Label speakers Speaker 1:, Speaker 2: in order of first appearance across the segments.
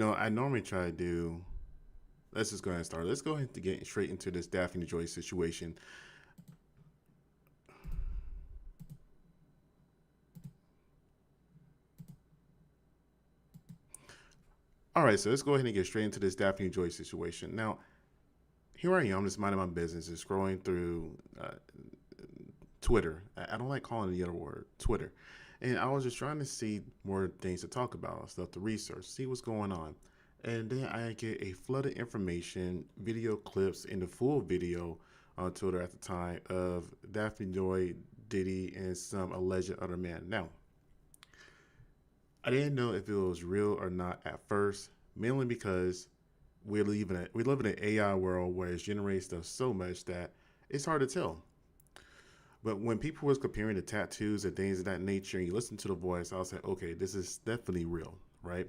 Speaker 1: I normally try to do. Let's just go ahead and start. Let's go ahead and get straight into this Daphne Joy situation. All right, so let's go ahead and get straight into this Daphne Joy situation. Now, here I am, I'm just minding my business and scrolling through Twitter. I don't like calling it the other word, Twitter. And I was just trying to see more things to talk about, stuff to research, see what's going on. And then I get a flood of information, video clips, and the full video on Twitter at the time of Daphne Joy, Diddy, and some alleged other man. Now, I didn't know if it was real or not at first, mainly because we live in an AI world where it's generating stuff so much that it's hard to tell. But when people was comparing the tattoos and things of that nature, and you listen to the voice, I was like, okay, this is definitely real, right?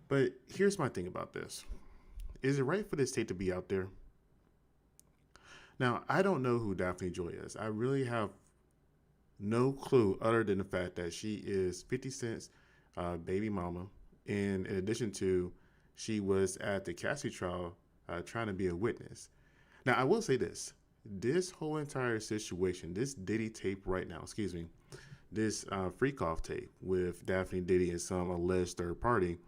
Speaker 1: But here's my thing about this: is it right for this tape to be out there? Now, I don't know who Daphne Joy is. I really have no clue other than the fact that she is 50 Cent's baby mama. And in addition to, she was at the Cassie trial trying to be a witness. Now, I will say this whole entire situation, this Diddy tape right now, excuse me, this freak off tape with Daphne Diddy and some alleged third party,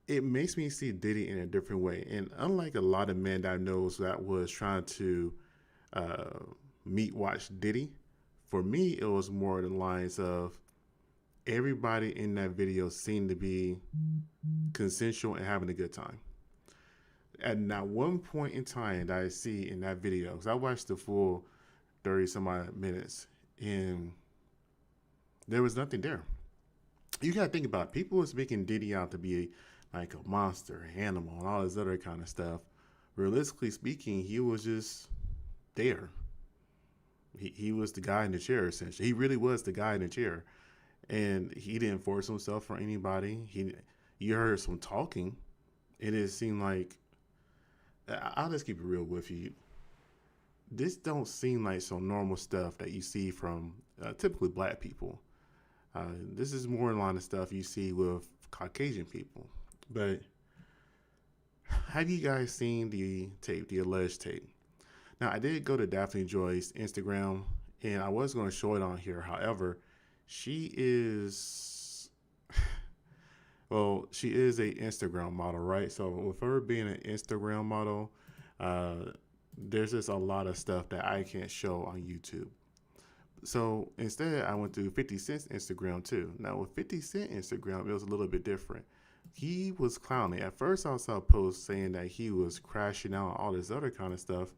Speaker 1: it makes me see Diddy in a different way. And unlike a lot of men that I know that was trying to uh, meet watch Diddy, for me, it was more the lines of everybody in that video seemed to be consensual and having a good time. At not one point in time that I see in that video, because I watched the full 30 some odd minutes, and there was nothing there. You gotta think about it. People was making Diddy out to be like a monster, animal, and all this other kind of stuff. Realistically speaking, he was just there. He was the guy in the chair, essentially. He really was the guy in the chair. And he didn't force himself for anybody. You heard some talking. It just seemed like, I'll just keep it real with you. This don't seem like some normal stuff that you see from typically black people. This is more in line of stuff you see with Caucasian people. But have you guys seen the tape, the alleged tape? Now, I did go to Daphne Joy's Instagram, and I was going to show it on here. However, she is, well, she is a Instagram model, right? So with her being an Instagram model, uh, there's just a lot of stuff that I can't show on YouTube. So instead, I went to 50 Cent's Instagram too. Now with 50 Cent Instagram, it was a little bit different. He was clowning. At first, I saw a post saying that he was crashing out, all this other kind of stuff.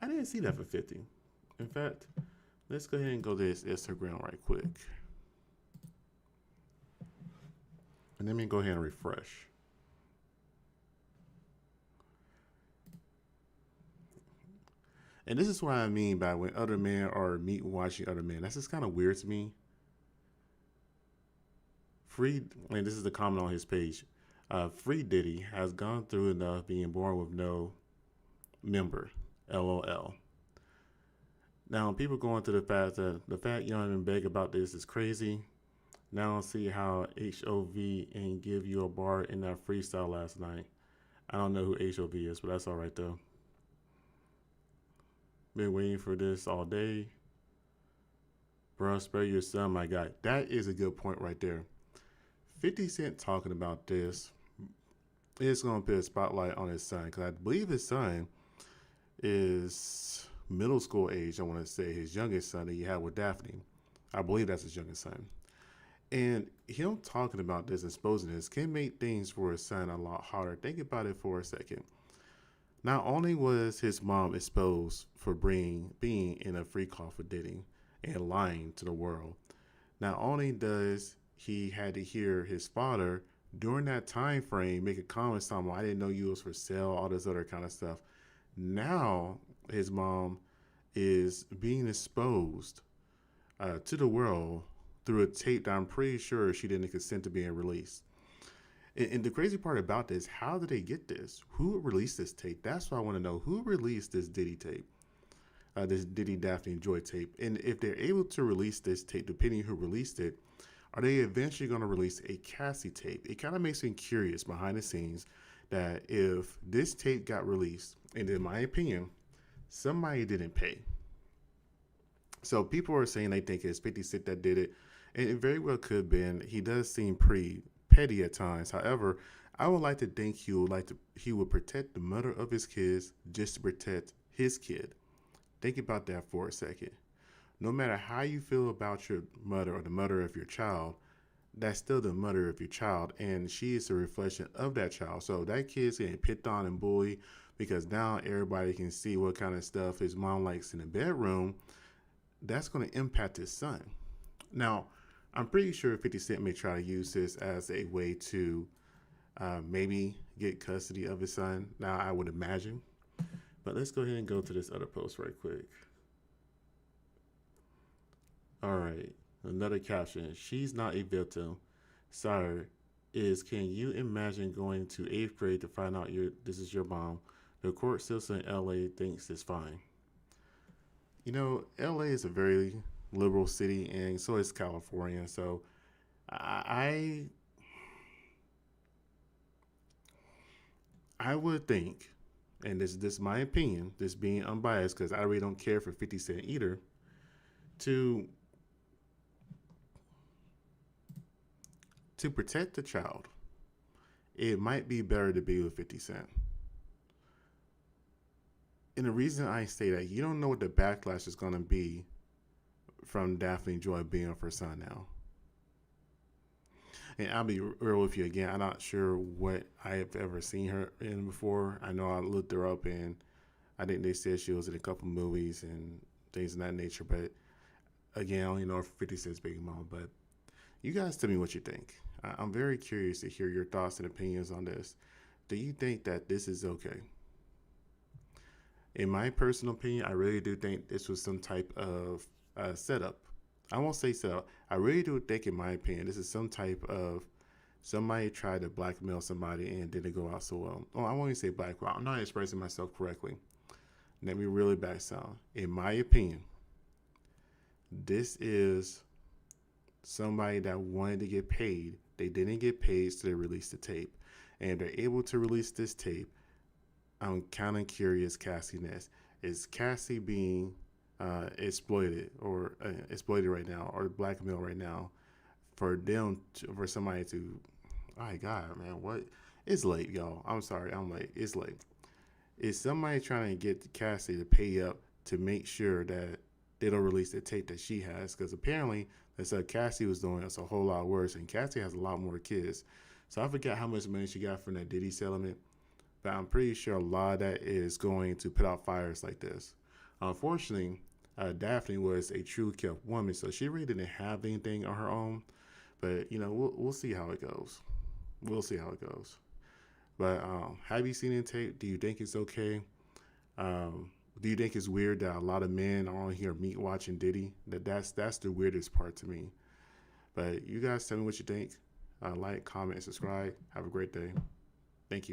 Speaker 1: I didn't see that for 50. In fact, let's go ahead and go to his Instagram right quick. And let me go ahead and refresh. And this is what I mean by when other men are meet watching other men. That's just kind of weird to me. Free, and this is the comment on his page. Free Diddy has gone through enough being born with no member. LOL. Now, people going to the fact that the fact you don't even beg about this is crazy. Now I see how HOV and give you a bar in that freestyle last night. I don't know who HOV is, but that's all right though. Been waiting for this all day. Bro, spare your son, my guy. That is a good point right there. 50 Cent talking about this is going to put a spotlight on his son, because I believe his son is middle school age. I want to say his youngest son that he had with Daphne. I believe that's his youngest son. And him talking about this, exposing this, can make things for his son a lot harder. Think about it for a second. Not only was his mom exposed for being in a free call for Diddy and lying to the world, not only does he had to hear his father during that time frame make a comment saying, "I didn't know you was for sale," all this other kind of stuff. Now his mom is being exposed to the world through a tape that I'm pretty sure she didn't consent to being released. And the crazy part about this, how did they get this? Who released this tape? That's what I want to know. Who released this Diddy tape? This Diddy Daphne Joy tape? And if they're able to release this tape, depending who released it, Are they eventually going to release a Cassie tape? It kind of makes me curious behind the scenes that if this tape got released, and in my opinion, somebody didn't pay. So people are saying they think it's 50 Cent that did it, and it very well could have been. He does seem pretty petty at times. However, I would like to think he would protect the mother of his kids just to protect his kid. Think about that for a second. No matter how you feel about your mother or the mother of your child, that's still the mother of your child, and she is a reflection of that child. So that kid's getting picked on and bullied because now everybody can see what kind of stuff his mom likes in the bedroom. That's going to impact his son. Now, I'm pretty sure 50 Cent may try to use this as a way to maybe get custody of his son. Now, I would imagine. But let's go ahead and go to this other post right quick. All right. Another caption. She's not a victim. Sorry. Can you imagine going to 8th grade to find out this is your mom? The court system in LA thinks it's fine. You know, LA is a very liberal city, and so is California. So I I would think, and this is my opinion, this being unbiased because I really don't care for 50 Cent either, to protect the child, it might be better to be with 50 Cent. And the reason I say that, you don't know what the backlash is going to be from Daphne Joy being with her son now. And I'll be real with you again. I'm not sure what I have ever seen her in before. I know I looked her up, and I think they said she was in a couple movies and things of that nature. But again, I only know her for 50 Cent's baby mom. But you guys tell me what you think. I'm very curious to hear your thoughts and opinions on this. Do you think that this is okay? In my personal opinion, I really do think this was some type of setup. I won't say setup. I really do think, in my opinion, this is some type of somebody tried to blackmail somebody and it didn't go out so well. Oh, I won't even say blackmail. I'm not expressing myself correctly. Let me really back sound. In my opinion, this is somebody that wanted to get paid. They didn't get paid, so they released the tape. And they're able to release this tape. I'm kind of curious, Cassie Ness. Is Cassie being exploited right now, or blackmailed right now, for somebody to? My God, man, what? It's late, y'all. I'm sorry, I'm late. It's late. Is somebody trying to get Cassie to pay up to make sure that they don't release the tape that she has? Because apparently, they said Cassie was doing us a whole lot worse, and Cassie has a lot more kids. So I forget how much money she got from that Diddy settlement, but I'm pretty sure a lot of that is going to put out fires like this. Unfortunately, Daphne was a true kept woman, so she really didn't have anything on her own. But you know, we'll see how it goes. We'll see how it goes. But have you seen the tape? Do you think it's okay? Do you think it's weird that a lot of men are on here meat watching Diddy? That's the weirdest part to me. But you guys tell me what you think. Like, comment, and subscribe. Have a great day. Thank you.